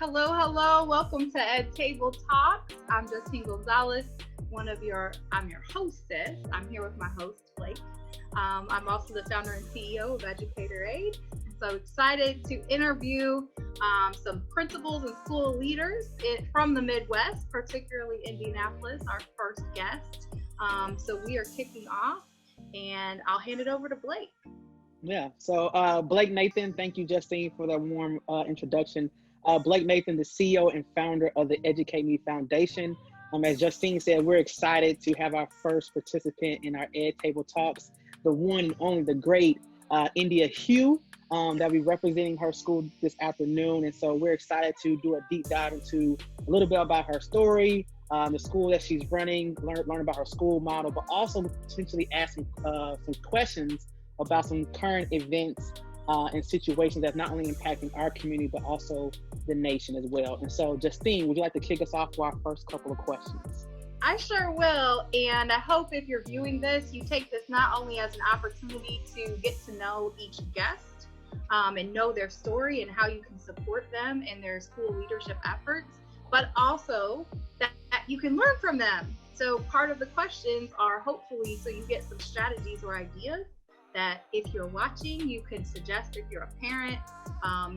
Hello, hello. Welcome to Ed Table Talks. I'm Justine Gonzalez, I'm your hostess. I'm here with my host, Blake. I'm also the founder and CEO of Educator Aide. So excited to interview some principals and school leaders from the Midwest, particularly Indianapolis, our first guest. So we are kicking off, and I'll hand it over to Blake. Yeah, so Blake Nathan, thank you, Justine, for that warm introduction. Blake Nathan, the CEO and founder of the Educate Me Foundation. As Justine said, we're excited to have our first participant in our Ed Table Talks, the one and only, the great India Hui, that'll be representing her school this afternoon. And so we're excited to do a deep dive into a little bit about her story, the school that she's running, learn about her school model, but also potentially ask some questions about some current events and situations that's not only impacting our community, but also the nation as well. And so, Justine, would you like to kick us off for our first couple of questions? I sure will. And I hope if you're viewing this, you take this not only as an opportunity to get to know each guest and know their story and how you can support them in their school leadership efforts, but also that you can learn from them. So part of the questions are hopefully so you get some strategies or ideas that if you're watching, you can suggest if you're a parent,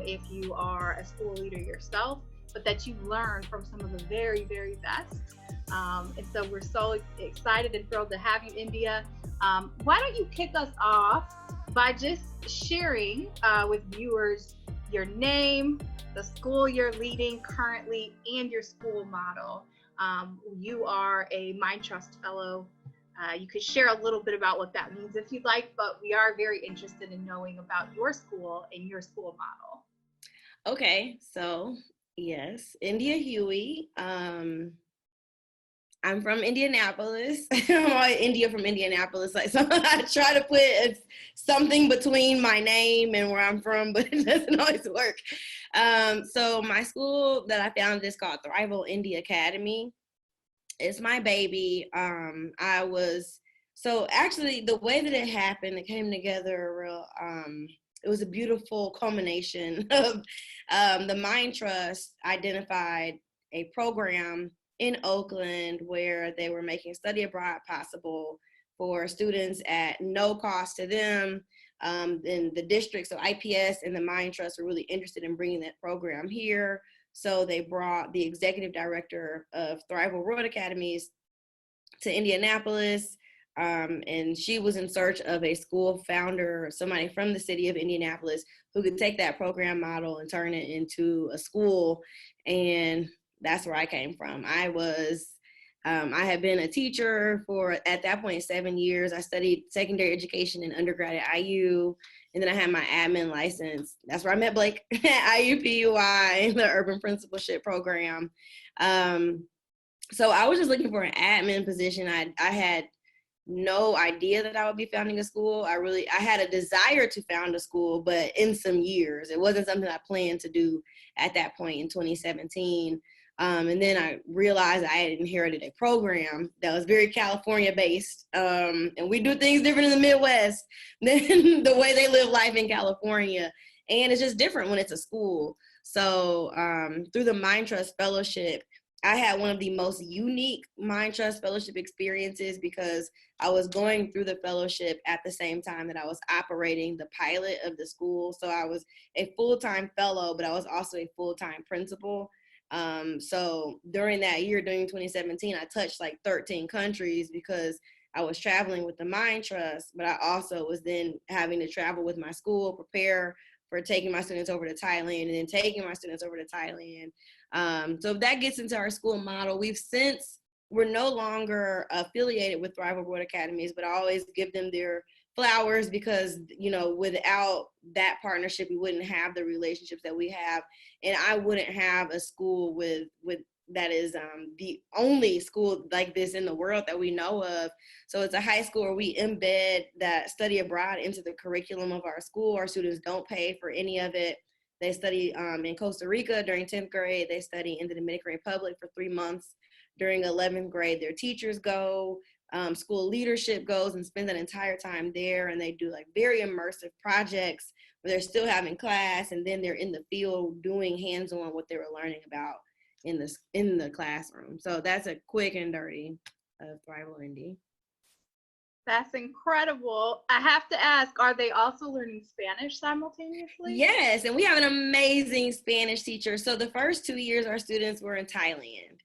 if you are a school leader yourself, but that you learn from some of the very, very best. And so we're so excited and thrilled to have you, India. Why don't you kick us off by just sharing with viewers your name, the school you're leading currently, and your school model. You are a Mind Trust Fellow. You could share a little bit about what that means if you'd like, but we are very interested in knowing about your school and your school model. Okay, so yes, India Hui. I'm from Indianapolis. India from Indianapolis. So I try to put something between my name and where I'm from, but it doesn't always work. So my school that I founded is called Thrival India Academy. It's my baby. So actually the way that it happened, it came together it was a beautiful culmination of the Mind Trust identified a program in Oakland where they were making study abroad possible for students at no cost to them. In the district, so IPS and the Mind Trust were really interested in bringing that program here. So they brought the executive director of Thrival World Academies to Indianapolis, and she was in search of a school founder, somebody from the city of Indianapolis who could take that program model and turn it into a school. And that's where I came from. I had been a teacher for, at that point, 7 years. I studied secondary education and undergrad at IU. And then I had my admin license. That's where I met Blake at IUPUI, the Urban Principalship Program. So I was just looking for an admin position. I had no idea that I would be founding a school. I had a desire to found a school, but in some years. It wasn't something I planned to do at that point in 2017. And then I realized I had inherited a program that was very California-based, and we do things different in the Midwest than the way they live life in California. And it's just different when it's a school. So through the Mind Trust Fellowship, I had one of the most unique Mind Trust Fellowship experiences because I was going through the fellowship at the same time that I was operating the pilot of the school. So I was a full-time fellow, but I was also a full-time principal. So during that year, during 2017, I touched like 13 countries because I was traveling with the Mind Trust, but I also was then having to travel with my school, prepare for taking my students over to Thailand and then taking my students over to Thailand. So that gets into our school model. We're no longer affiliated with Thrival World Academies, but I always give them their flowers because, without that partnership, we wouldn't have the relationships that we have. And I wouldn't have a school with that is the only school like this in the world that we know of. So it's a high school where we embed that study abroad into the curriculum of our school. Our students don't pay for any of it. They study in Costa Rica during 10th grade. They study in the Dominican Republic for 3 months. During 11th grade, their teachers go. school leadership goes and spends that entire time there, and they do like very immersive projects where they're still having class, and then they're in the field doing hands-on what they were learning about in the classroom. So that's a quick and dirty of Thrival Indy. That's incredible. I have to ask, are they also learning Spanish simultaneously? Yes, and we have an amazing Spanish teacher. So the first 2 years, our students were in Thailand.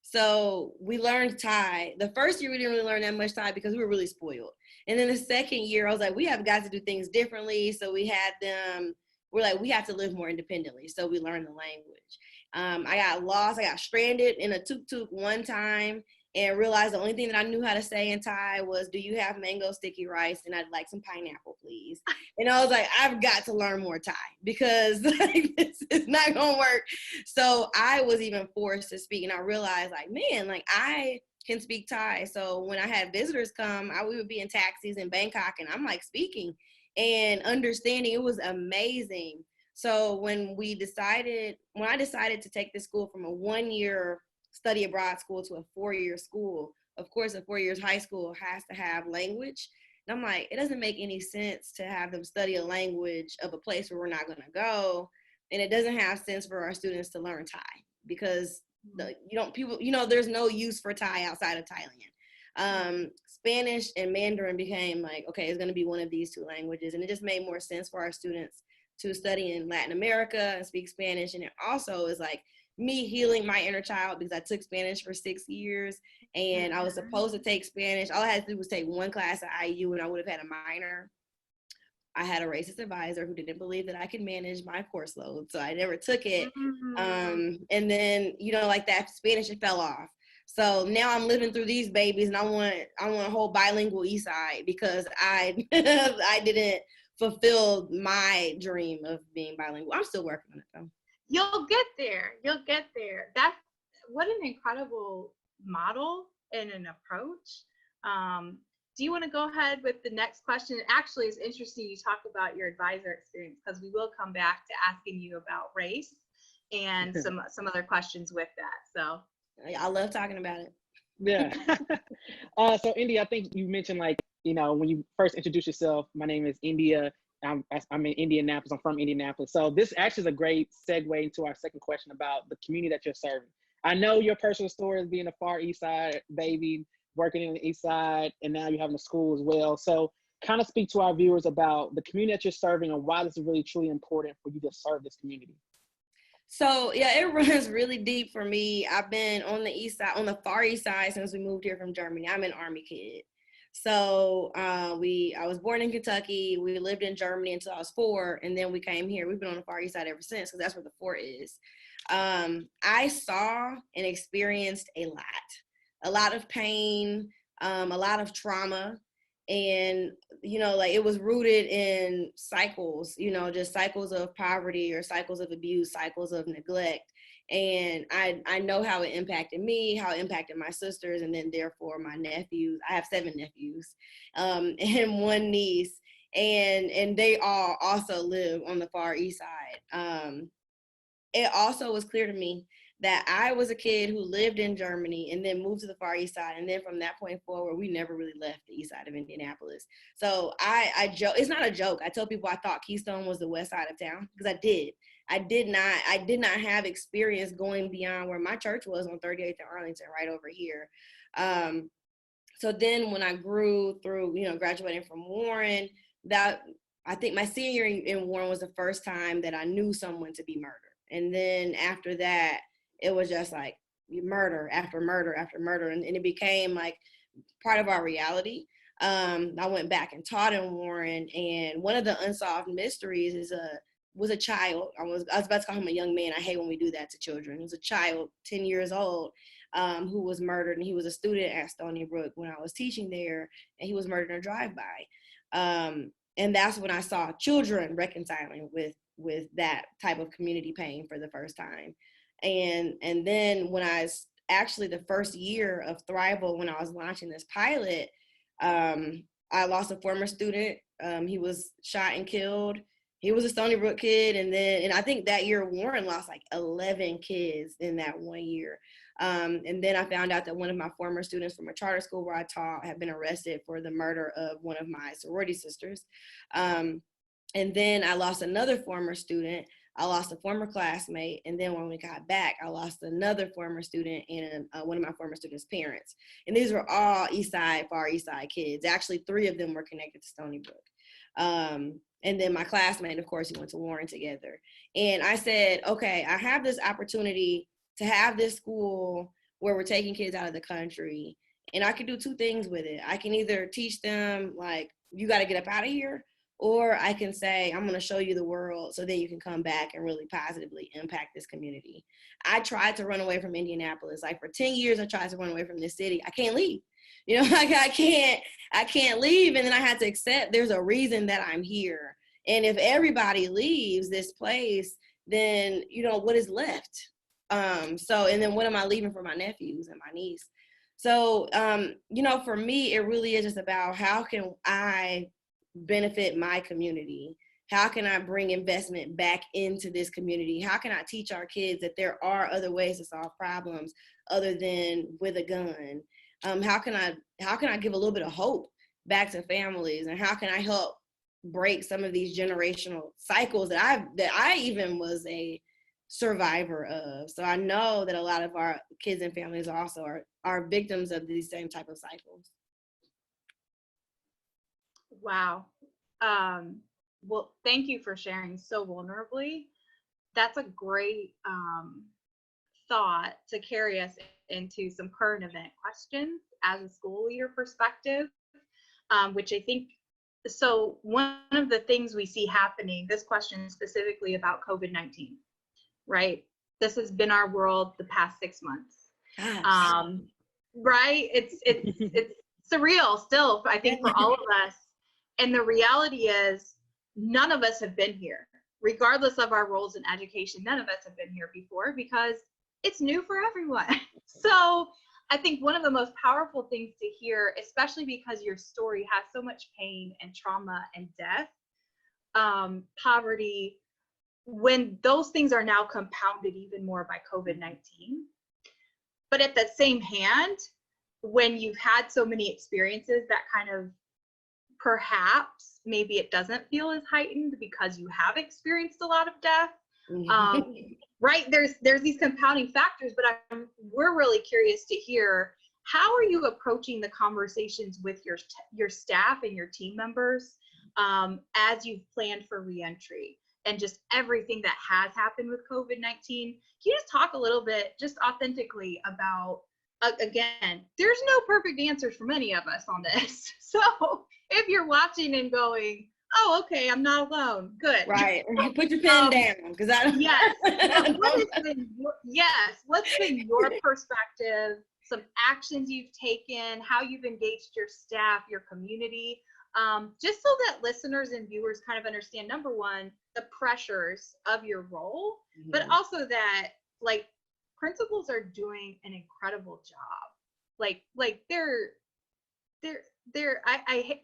So we learned Thai. The first year, we didn't really learn that much Thai because we were really spoiled. And then the second year, I was like, we have got to do things differently. So we had them, we're like, we have to live more independently. So we learned the language. I got lost. I got stranded in a tuk-tuk one time and realized the only thing that I knew how to say in Thai was, do you have mango sticky rice? And I'd like some pineapple, please. And I was like, I've got to learn more Thai because like, this is not going to work. So I was even forced to speak. And I realized like, man, like I can speak Thai. So when I had visitors come, we would be in taxis in Bangkok and I'm like speaking and understanding. It was amazing. So when I decided to take this school from a 1-year study abroad school to a 4-year school, of course, a 4 years high school has to have language. And I'm like, it doesn't make any sense to have them study a language of a place where we're not going to go. And it doesn't have sense for our students to learn Thai because there's no use for Thai outside of Thailand. Spanish and Mandarin became like, okay, it's going to be one of these two languages. And it just made more sense for our students to study in Latin America and speak Spanish. And it also is like me healing my inner child because I took Spanish for 6 years and I was supposed to take Spanish. All I had to do was take one class at IU and I would have had a minor. I had a racist advisor who didn't believe that I could manage my course load, so I never took it. And then, like that Spanish, it fell off. So now I'm living through these babies and I want a whole bilingual East Side because I I didn't fulfill my dream of being bilingual. I'm still working on it though. You'll get there. That's what an incredible model and an approach. Do you want to go ahead with the next question? Actually, it's interesting you talk about your advisor experience because we will come back to asking you about race and some other questions with that. So I love talking about it. Yeah. So India, I think you mentioned when you first introduced yourself, my name is India. I'm in Indianapolis. I'm from Indianapolis. So this actually is a great segue into our second question about the community that you're serving. I know your personal story is being a Far East Side baby, working in the East Side, and now you're having a school as well. So kind of speak to our viewers about the community that you're serving and why this is really truly important for you to serve this community. So yeah, it runs really deep for me. I've been on the East Side, on the Far East Side since we moved here from Germany. I'm an Army kid. So I was born in Kentucky. We lived in Germany until I was 4, and then we came here. We've been on the Far East Side ever since because that's where the fort is. I saw and experienced a lot of pain, a lot of trauma, and it was rooted in cycles, just cycles of poverty or cycles of abuse, cycles of neglect. And I know how it impacted me, how it impacted my sisters, and then therefore my nephews. I have 7 nephews and 1 niece, and they all also live on the Far East Side. It also was clear to me that I was a kid who lived in Germany and then moved to the Far East Side. And then from that point forward, we never really left the East Side of Indianapolis. So I joke, it's not a joke. I tell people I thought Keystone was the West Side of town because I did. I did not have experience going beyond where my church was on 38th and Arlington, right over here. So then when I grew through, graduating from Warren, that I think my senior year in Warren was the first time that I knew someone to be murdered. And then after that, it was just like murder after murder after murder. And it became like part of our reality. I went back and taught in Warren, and one of the unsolved mysteries was a child. I was about to call him a young man. I hate when we do that to children. It was a child, 10 years old, who was murdered, and he was a student at Stony Brook when I was teaching there, and he was murdered in a drive-by. And that's when I saw children reconciling with that type of community pain for the first time. And then when actually the first year of Thrival, when I was launching this pilot, I lost a former student. He was shot and killed. he was a Stony Brook kid. And I think that year Warren lost like 11 kids in that 1 year. And then I found out that one of my former students from a charter school where I taught had been arrested for the murder of one of my sorority sisters. And then I lost another former student. I lost a former classmate. And then when we got back, I lost another former student and one of my former students' parents. And these were all far East Side kids. Actually, 3 of them were connected to Stony Brook. And then my classmate, of course, we went to Warren together. And I said, okay, I have this opportunity to have this school where we're taking kids out of the country. And I can do 2 things with it. I can either teach them, like, you got to get up out of here, or I can say, I'm going to show you the world so then you can come back and really positively impact this community. I tried to run away from Indianapolis. Like, for 10 years, I tried to run away from this city. I can't leave. You know, like I can't leave. And then I had to accept there's a reason that I'm here. And if everybody leaves this place, then, you know, what is left? And then what am I leaving for my nephews and my niece? So, you know, for me, it really is just about how can I benefit my community? How can I bring investment back into this community? How can I teach our kids that there are other ways to solve problems other than with a gun? How can I give a little bit of hope back to families, and how can I help break some of these generational cycles that I even was a survivor of? So I know that a lot of our kids and families also are victims of these same type of cycles. Wow. Well, thank you for sharing so vulnerably. That's a great thought to carry us into some current event questions as a school leader perspective, which I think, so one of the things we see happening, this question specifically about COVID-19, right? This has been our world the past 6 months. Right? It's surreal still, I think, for all of us. And the reality is none of us have been here, regardless of our roles in education. None of us have been here before because it's new for everyone. So I think one of the most powerful things to hear, especially because your story has so much pain and trauma and death, poverty, when those things are now compounded even more by COVID-19. But at the same hand, when you've had so many experiences that kind of, perhaps maybe it doesn't feel as heightened because you have experienced a lot of death. Right, there's these compounding factors, but we're really curious to hear, how are you approaching the conversations with your staff and your team members as you've planned for reentry and just everything that has happened with COVID-19? Can you just talk a little bit, just authentically, about, again, there's no perfect answers from any of us on this. So if you're watching and going, oh, okay, I'm not alone. Good. Right. Put your pen down, because I don't. Yes. What's been your perspective? Some actions you've taken, how you've engaged your staff, your community, just so that listeners and viewers kind of understand, number one, the pressures of your role, but also that, like, principals are doing an incredible job. Like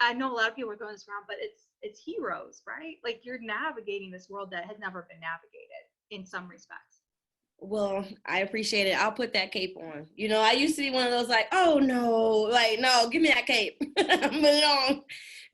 I know a lot of people are going this around, but it's heroes, right? Like, you're navigating this world that has never been navigated in some respects. Well, I appreciate it. I'll put that cape on. You know, I used to be one of those, like, oh no, like, no, give me that cape. Put it on.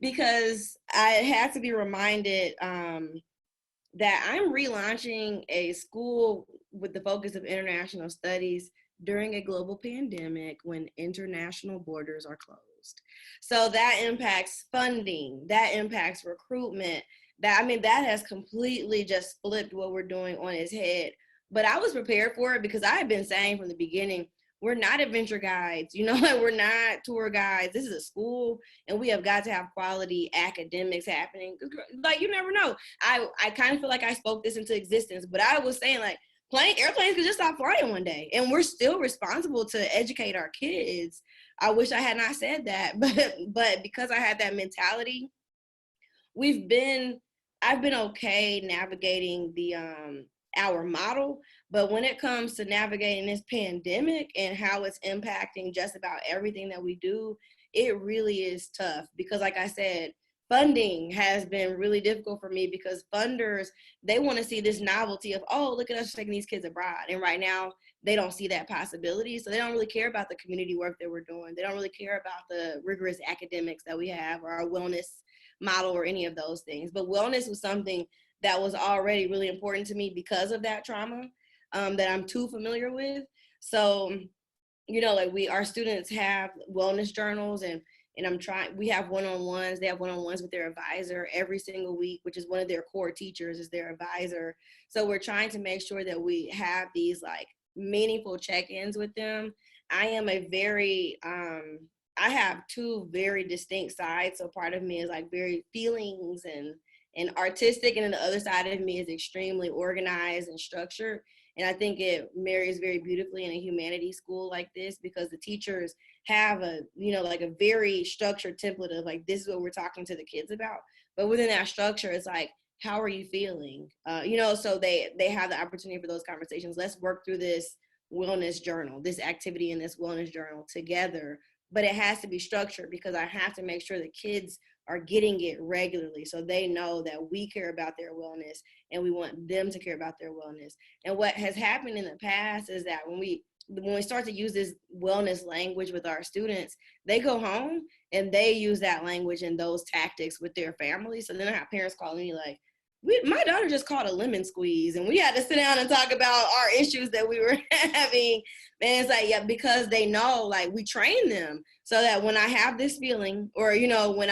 Because I had to be reminded that I'm relaunching a school with the focus of international studies during a global pandemic when international borders are closed. So that impacts funding, that impacts recruitment. That has completely just flipped what we're doing on its head. But I was prepared for it because I had been saying from the beginning, we're not adventure guides, you know, like, we're not tour guides. This is a school, and we have got to have quality academics happening. Like, you never know. I kind of feel like I spoke this into existence, but I was saying, like, airplanes could just stop flying one day, and we're still responsible to educate our kids. I wish I had not said that, but because I had that mentality, I've been okay navigating the our model, but when it comes to navigating this pandemic and how it's impacting just about everything that we do, it really is tough because, like I said, funding has been really difficult for me because funders, they want to see this novelty of, oh, look at us taking these kids abroad. And right now, they don't see that possibility. So they don't really care about the community work that we're doing. They don't really care about the rigorous academics that we have or our wellness model or any of those things. But wellness was something that was already really important to me because of that trauma that I'm too familiar with. So, you know, like our students have wellness journals, and we have one-on-ones. They have one-on-ones with their advisor every single week, which is one of their core teachers is their advisor. So we're trying to make sure that we have these like meaningful check-ins with them. I am I have two very distinct sides. So part of me is like very feelings and artistic, and then the other side of me is extremely organized and structured. And I think it marries very beautifully in a humanities school like this, because the teachers have a, you know, like a very structured template of like, this is what we're talking to the kids about. But within that structure, it's like, how are you feeling? You know, so they have the opportunity for those conversations. Let's work through this wellness journal, this activity in this wellness journal together. But it has to be structured because I have to make sure the kids are getting it regularly, so they know that we care about their wellness and we want them to care about their wellness. And what has happened in the past is that when we start to use this wellness language with our students, they go home and they use that language and those tactics with their families. So then I have parents calling me like, my daughter just caught a lemon squeeze, and we had to sit down and talk about our issues that we were having. And it's like, yeah, because they know, like, we train them so that when I have this feeling, or, you know, when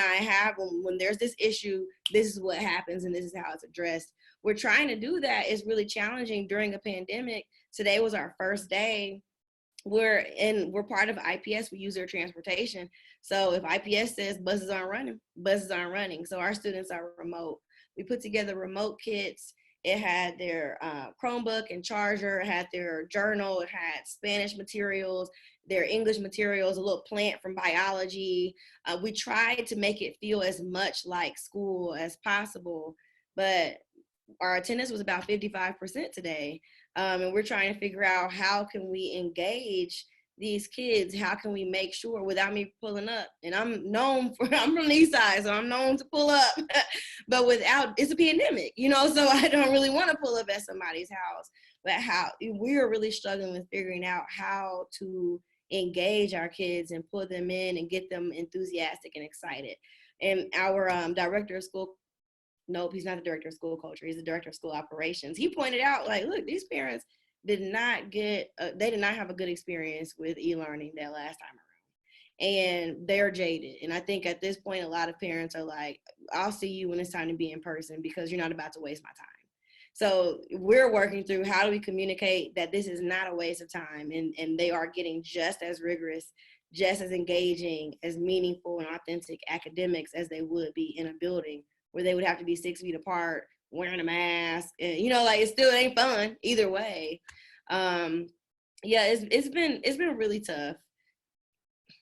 there's this issue, this is what happens and this is how it's addressed. We're trying to do that. It's really challenging during a pandemic. Today was our first day. We're part of IPS. We use their transportation. So if IPS says buses aren't running. So our students are remote. We put together remote kits. It had their Chromebook and charger. It had their journal. It had Spanish materials, their English materials, a little plant from biology. We tried to make it feel as much like school as possible, but our attendance was about 55% today. And we're trying to figure out how can we engage these kids, how can we make sure without me pulling up? And I'm from the east side, so I'm known to pull up, but it's a pandemic, you know, so I don't really want to pull up at somebody's house. But we're really struggling with figuring out how to engage our kids and pull them in and get them enthusiastic and excited. And our director of school, nope, he's not the director of school culture, he's the director of school operations. He pointed out, like, look, these parents did not have a good experience with e-learning that last time around, and they're jaded. And I think at this point, a lot of parents are like, I'll see you when it's time to be in person because you're not about to waste my time. So we're working through how do we communicate that this is not a waste of time, and they are getting just as rigorous, just as engaging, as meaningful and authentic academics as they would be in a building where they would have to be 6 feet apart, wearing a mask, and, you know, like, it still ain't fun either way. It's been really tough.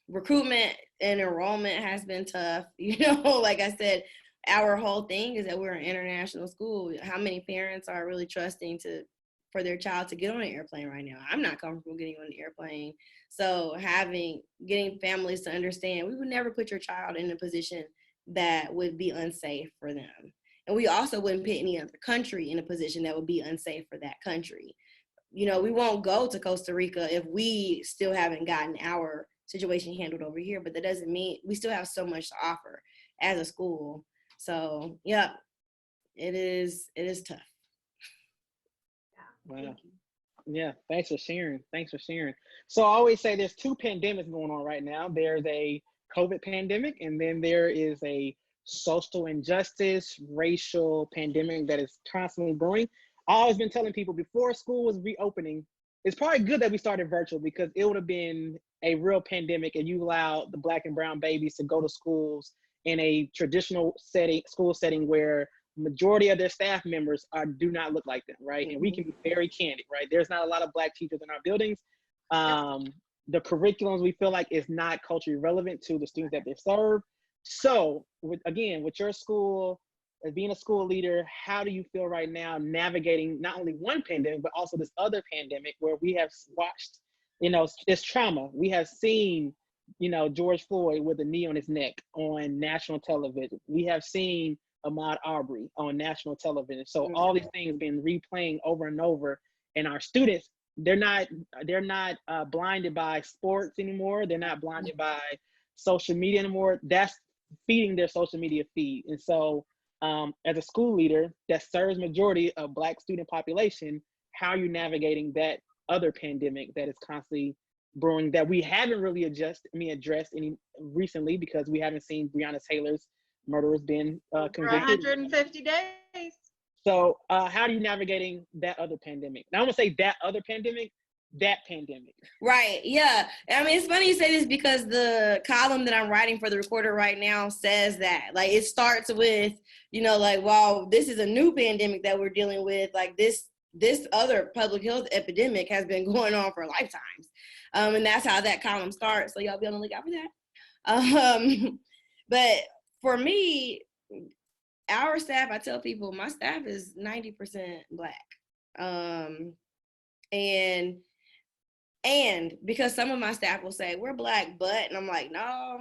Recruitment and enrollment has been tough. You know, like I said, our whole thing is that we're an international school. How many parents are really trusting for their child to get on an airplane right now? I'm not comfortable getting on an airplane. So getting families to understand, we would never put your child in a position that would be unsafe for them. And we also wouldn't put any other country in a position that would be unsafe for that country. You know, we won't go to Costa Rica if we still haven't gotten our situation handled over here, but that doesn't mean we still have so much to offer as a school. So, yeah, it is tough. Wow. Yeah, thanks for sharing. So I always say there's two pandemics going on right now. There's a COVID pandemic, and then there is a social injustice, racial pandemic that is constantly brewing. I've always been telling people before school was reopening, it's probably good that we started virtual, because it would have been a real pandemic if you allowed the Black and brown babies to go to schools in a traditional school setting where majority of their staff members do not look like them, right? And we can be very candid, right? There's not a lot of Black teachers in our buildings. The curriculums we feel like is not culturally relevant to the students that they serve. So with your school, as being a school leader, how do you feel right now navigating not only one pandemic, but also this other pandemic where we have watched, you know, it's trauma. We have seen George Floyd with a knee on his neck on national television. We have seen Ahmaud Arbery on national television. So all these things been replaying over and over, and our students, they're not blinded by sports anymore. They're not blinded by social media anymore. That's feeding their social media feed. And so as a school leader that serves majority of Black student population, how are you navigating that other pandemic that is constantly brewing that we haven't really addressed any recently, because we haven't seen Breonna Taylor's murderers been convicted. 150 days. So how are you navigating that other pandemic? Now I'm gonna say that other pandemic, that pandemic. Right. Yeah. I mean, it's funny you say this because the column that I'm writing for the Recorder right now says that, like, it starts with, like, wow, this is a new pandemic that we're dealing with. Like this other public health epidemic has been going on for lifetimes. And that's how that column starts. So y'all be on the lookout for that. But for me, our staff, I tell people my staff is 90% Black. And because some of my staff will say, we're Black, but, and I'm like, no,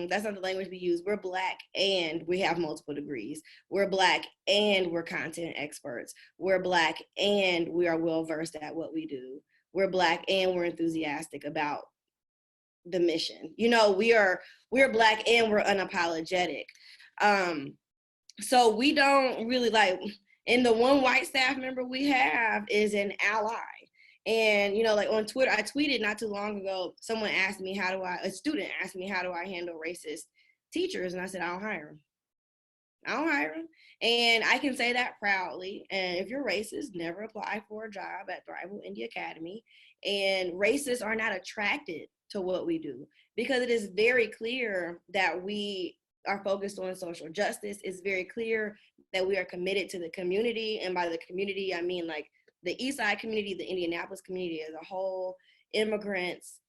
that's not the language we use. We're Black and we have multiple degrees. We're Black and we're content experts. We're Black and we are well-versed at what we do. We're Black and we're enthusiastic about the mission. We're Black and we're unapologetic. So we don't really and the one white staff member we have is an ally. And, like on Twitter, I tweeted not too long ago, someone asked me, a student asked me, how do I handle racist teachers? And I said, I don't hire them. And I can say that proudly. And if you're racist, never apply for a job at Thrival India Academy. And racists are not attracted to what we do, because it is very clear that we are focused on social justice. It's very clear that we are committed to the community. And by the community, I mean like the East Side community, the Indianapolis community as a whole, immigrants,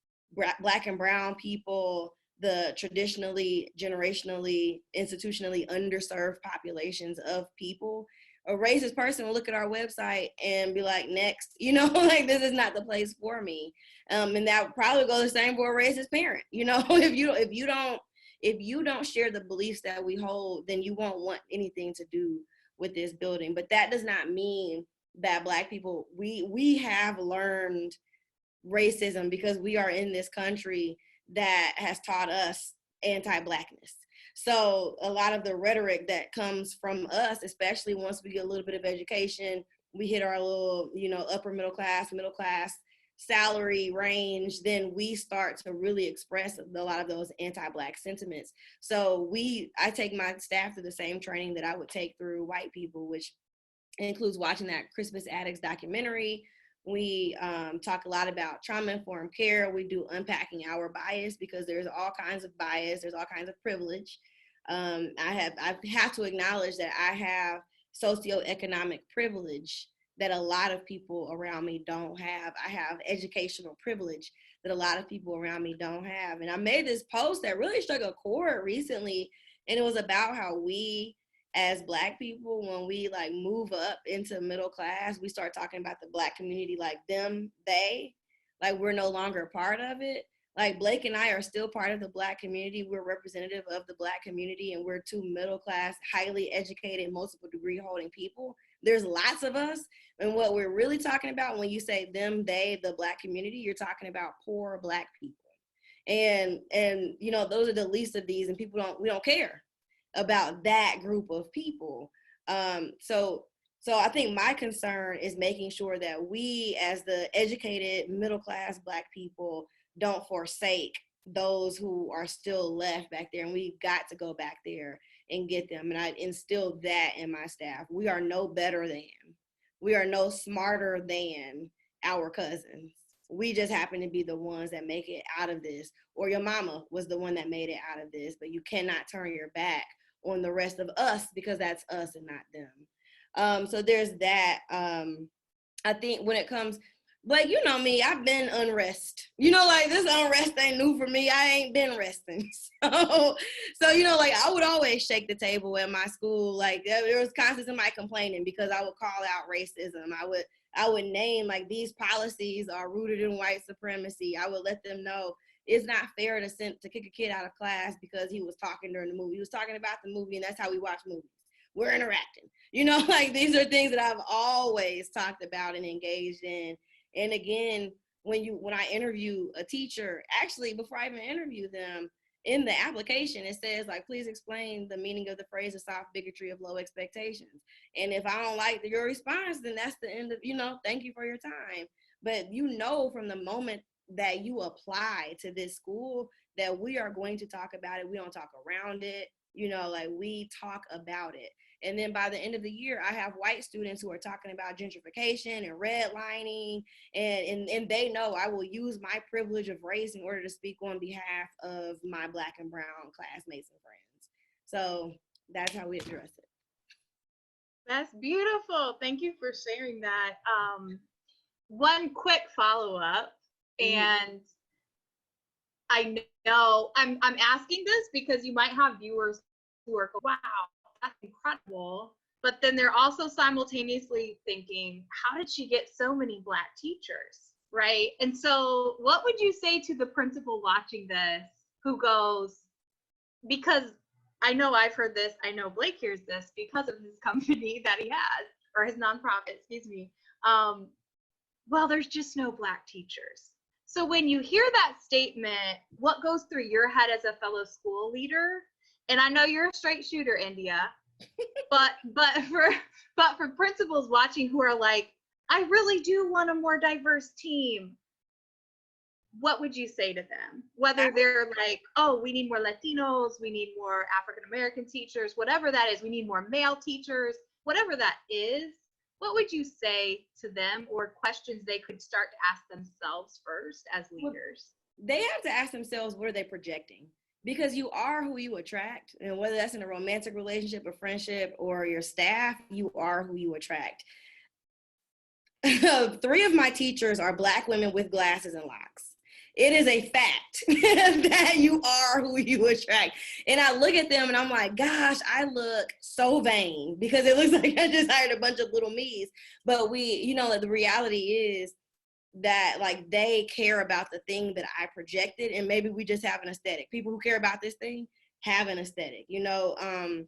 Black and brown people, the traditionally, generationally, institutionally underserved populations of people. A racist person will look at our website and be like, next, like this is not the place for me. And that would probably go the same for a racist parent. If you don't share the beliefs that we hold, then you won't want anything to do with this building. But that does not mean that Black people, we have learned racism because we are in this country that has taught us anti-Blackness. So a lot of the rhetoric that comes from us, especially once we get a little bit of education, we hit our little, upper middle class salary range, then we start to really express a lot of those anti-Black sentiments. So I take my staff through the same training that I would take through white people, which includes watching that Christmas Addicts documentary. We talk a lot about trauma-informed care. We do unpacking our bias, because there's all kinds of bias. There's all kinds of privilege. I have to acknowledge that I have socioeconomic privilege that a lot of people around me don't have. I have educational privilege that a lot of people around me don't have. And I made this post that really struck a chord recently, and it was about how we, as Black people, when we move up into middle class, we start talking about the Black community like them, they, like we're no longer a part of it. Like Blake and I are still part of the Black community. We're representative of the Black community, and we're two middle class, highly educated, multiple degree holding people. There's lots of us. And what we're really talking about when you say them, they, the Black community, you're talking about poor Black people. And those are the least of these, and we don't care about that group of people. So I think my concern is making sure that we, as the educated middle class Black people, don't forsake those who are still left back there. And we've got to go back there and get them. And I instilled that in my staff. We are no better than, we are no smarter than our cousins. We just happen to be the ones that make it out of this, or your mama was the one that made it out of this, but you cannot turn your back on the rest of us, because that's us and not them. So there's that. I think when it comes, like, me, I've been unrest. This unrest ain't new for me. I ain't been resting. So I would always shake the table at my school. There was constant somebody complaining because I would call out racism. I would name, these policies are rooted in white supremacy. I would let them know it's not fair to kick a kid out of class because he was talking during the movie. He was talking about the movie, and that's how we watch movies. We're interacting. Like these are things that I've always talked about and engaged in. And again, when I interview a teacher, actually before I even interview them, in the application, it says like, please explain the meaning of the phrase of soft bigotry of low expectations. And if I don't like your response, then that's the end of, thank you for your time. But from the moment that you apply to this school that we are going to talk about it. We don't talk around it, like we talk about it. And then by the end of the year, I have white students who are talking about gentrification and redlining, and they know I will use my privilege of race in order to speak on behalf of my Black and brown classmates and friends. So that's how we address it. That's beautiful. Thank you for sharing that. One quick follow-up, and I know I'm asking this because you might have viewers who are, wow, that's incredible. But then they're also simultaneously thinking, how did she get so many Black teachers, right? And so what would you say to the principal watching this who goes, because I know I've heard this, I know Blake hears this because of his company that he has, or his nonprofit, excuse me. Well, there's just no Black teachers. So when you hear that statement, what goes through your head as a fellow school leader? And I know you're a straight shooter, India, but for principals watching who are like, I really do want a more diverse team, what would you say to them? Whether they're like, oh, we need more Latinos, we need more African American teachers, whatever that is, we need more male teachers, whatever that is, what would you say to them, or questions they could start to ask themselves first as leaders? They have to ask themselves, what are they projecting? Because you are who you attract, and whether that's in a romantic relationship, a friendship, or your staff, you are who you attract. 3 of my teachers are Black women with glasses and locks. It is a fact that you are who you attract. And I look at them and I'm like, gosh, I look so vain because it looks like I just hired a bunch of little me's. But the reality is that like they care about the thing that I projected, and maybe we just have an aesthetic. People who care about this thing have an aesthetic. It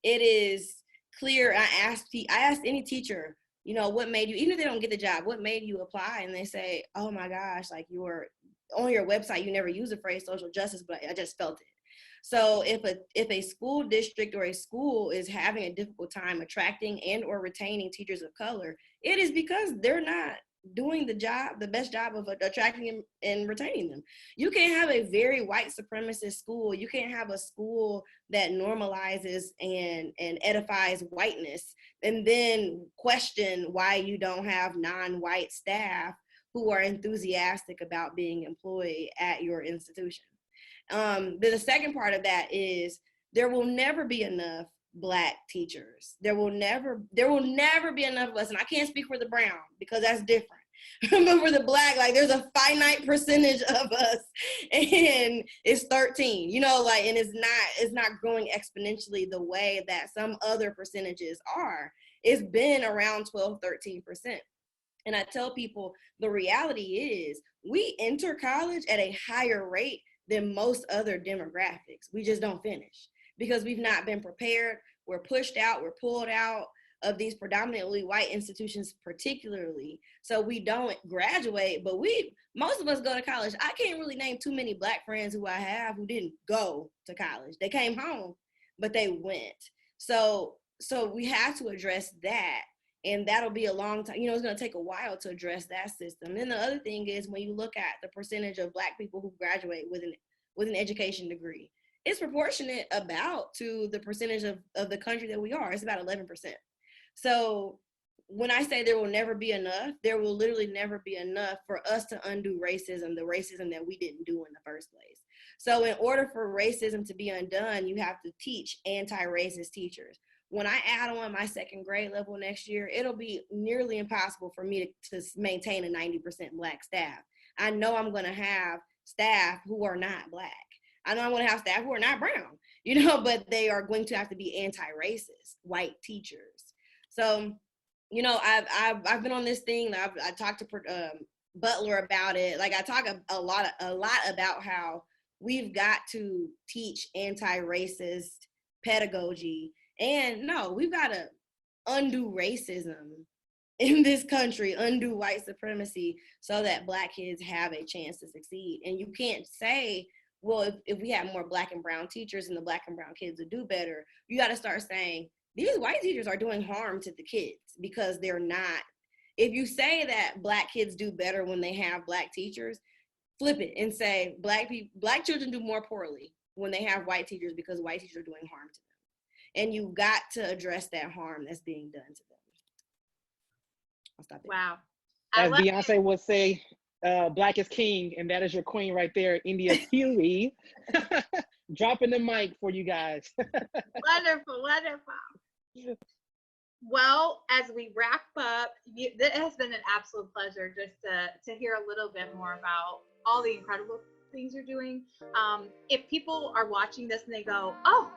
is clear. I asked any teacher, what made you, even if they don't get the job, what made you apply? And they say, oh my gosh, like on your website, you never use the phrase social justice, but I just felt it. So if a school district or a school is having a difficult time attracting and or retaining teachers of color, it is because they're not doing the best job of attracting and retaining them. You can't have a very white supremacist school. You can't have a school that normalizes and edifies whiteness and then question why you don't have non-white staff who are enthusiastic about being employed at your institution. The second part of that is there will never be enough Black teachers. There will never be enough of us. And I can't speak for the brown because that's different. But for the Black, like there's a finite percentage of us and it's 13, and it's not growing exponentially the way that some other percentages are. It's been around 12, 13%. And I tell people the reality is we enter college at a higher rate than most other demographics. We just don't finish because we've not been prepared. We're pushed out, we're pulled out of these predominantly white institutions particularly. So we don't graduate, but most of us go to college. I can't really name too many Black friends who I have who didn't go to college. They came home, but they went. So we have to address that. And that'll be a long time. It's going to take a while to address that system. And the other thing is when you look at the percentage of Black people who graduate with an education degree, it's proportionate about to the percentage of the country that we are. It's about 11%. So when I say there will never be enough, there will literally never be enough for us to undo racism, the racism that we didn't do in the first place. So in order for racism to be undone, you have to teach anti-racist teachers. When I add on my second grade level next year, it'll be nearly impossible for me to maintain a 90% Black staff. I know I'm going to have staff who are not Black. I know I'm going to have staff who are not brown, but they are going to have to be anti-racist white teachers. So, I've been on this thing. I talked to Butler about it. Like I talk a lot about how we've got to teach anti-racist pedagogy, and no, we've got to undo racism in this country, undo white supremacy, so that Black kids have a chance to succeed. And you can't say, well, if we have more Black and brown teachers and the Black and brown kids would do better, you got to start saying these white teachers are doing harm to the kids because they're not. If you say that Black kids do better when they have Black teachers, flip it and say Black children do more poorly when they have white teachers because white teachers are doing harm to them. And you got to address that harm that's being done to them. I'll stop there. Wow. As Beyonce would say, Black is king, and that is your queen right there, India Hui. Dropping the mic for you guys. Wonderful, wonderful. Well, as we wrap up, it has been an absolute pleasure just to hear a little bit more about all the incredible things you're doing. If people are watching this and they go, oh,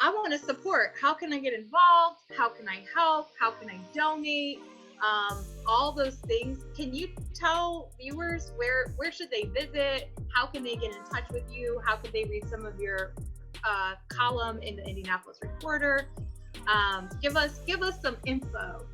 I want to support, how can I get involved? How can I help? How can I donate? All those things. Can you tell viewers where should they visit? How can they get in touch with you? How can they read some of your column in the Indianapolis Reporter? Give us some info.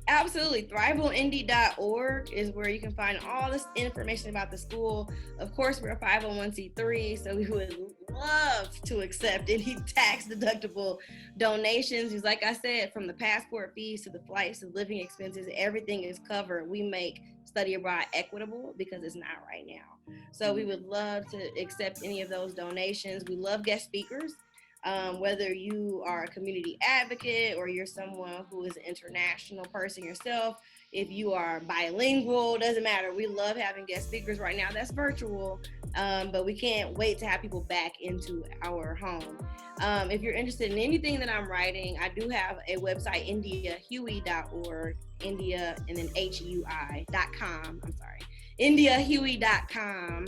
Absolutely. thriveonindy.org is where you can find all this information about the school. Of course, we're a 501c3, so we would love to accept any tax deductible donations. Because like I said, from the passport fees to the flights to living expenses, everything is covered. We make study abroad equitable because it's not right now. So we would love to accept any of those donations. We love guest speakers. Whether you are a community advocate or you're someone who is an international person yourself, if you are bilingual, doesn't matter. We love having guest speakers right now. That's virtual, but we can't wait to have people back into our home. If you're interested in anything that I'm writing, I do have a website, indiahui.org, India and then HUI.com. I'm sorry, indiahui.com.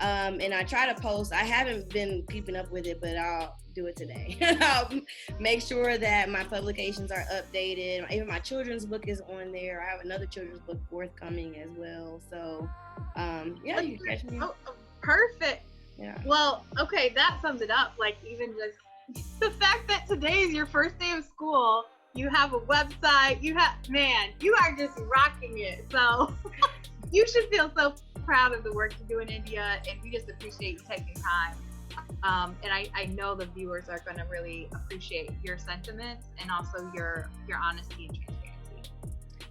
And I try to post. I haven't been keeping up with it, but I'll do it today. I'll make sure that my publications are updated. Even my children's book is on there. I have another children's book forthcoming as well. So, yeah, you can catch me. Oh, perfect. Yeah. Well, okay, that sums it up. Like even just the fact that today is your first day of school, you have a website, you are just rocking it. So you should feel so proud of the work you do in India, and we just appreciate you taking time. And I know the viewers are going to really appreciate your sentiments and also your honesty and transparency.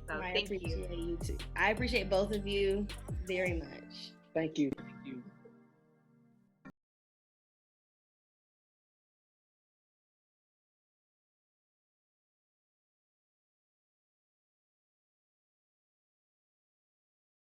So thank you. You too. I appreciate both of you very much. Thank you.